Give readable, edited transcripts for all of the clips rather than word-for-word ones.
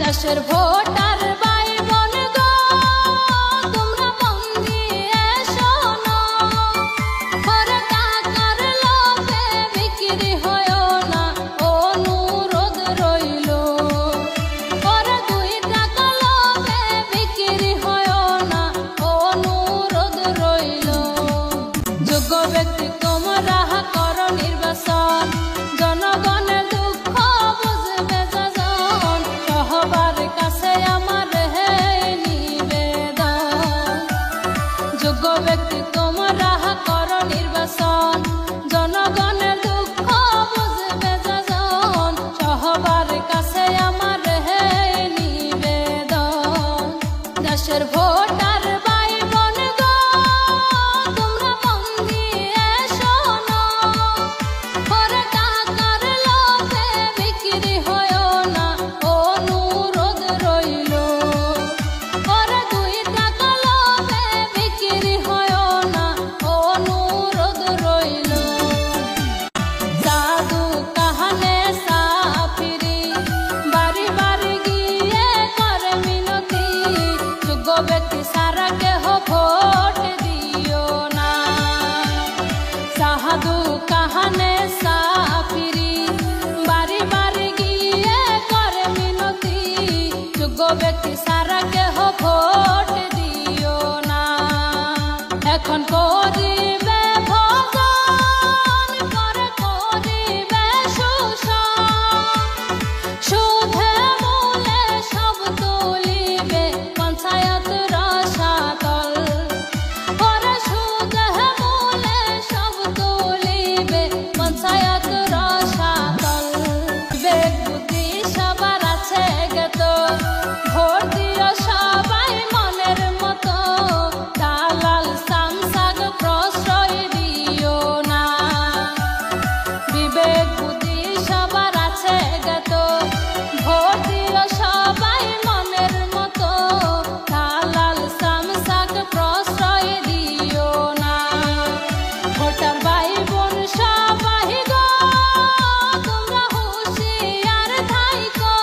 দেশের ভোটার ভাই বোন গো তোমরা মন দিয়ে শোনো, ওরে টাকার লোভে বিক্রি হয়ো না অনুরোধ রইল, ওরে 2 টাকা লোভে বিক্রি হয়ো না অনুরোধ রইল। যোগ্য ব্যক্তি তোমরা করো নির্বাচন, জনগণের দুঃখ বুঝবে যজন, সবার কাছে আমার নিবেদন। যোগ্য ব্যক্তি তোমরা করো নির্বাচন, জনগণের দুঃখ বুঝবে যজন, সবার কাছে আমার নিবেদন। দেশের ভোটার ভাই বোন গো তোমরা মন দিয়ে শোনো, ওরে টাকার লোভে বিক্রি হয়ো না অনুরোধ রইল, ওরে 2 টাকা লোভে বিক্রি হয়ো না অনুরোধ রইল। জাদু কাহানে সাফিরি বাড়ি বাড়ি গিয়ে করে মিনতি, যোগ্য ব্যক্তি সারা কেহ ভোট দিও না। সাধু কাহানে সাফিরি বাড়ি বাড়ি গিয়ে করে মিনতি, যোগ্য ব্যক্তি সারা কেহ ভোট দিও না। এখন করিবে ভজন করে করিবে শোষণ, সুধে মূলে সব তুলিবে পঞ্চায়েত রসাতল, ওরে সুধে মূলে সব তুলিবে পঞ্চায়েত রসাতল। বিবেক বুদ্ধি সবার আছে জ্ঞাত, ভোট দিও সবাই মনের মতো, দালাল সামসাগ প্রশ্রয় দিও না। বিবেক বুদ্ধি সবার আছে জ্ঞাত, ভোট দিও সবাই মনের মতো, দালাল সামসাগ প্রশ্রয় দিও না। ভোটার ভাই বোন সবাই গো তোমরা হুঁশিয়ার থাইকো,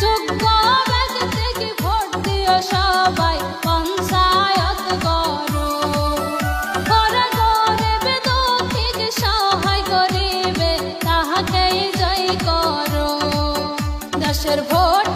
যোগ্য ব্যক্তিকে ভোট দিও সবাই পঞ্চায়েত করো, ওরে গরিব দুঃখীকে সহায় করিবে তাহাকেই জয় করো। দেশের ভোট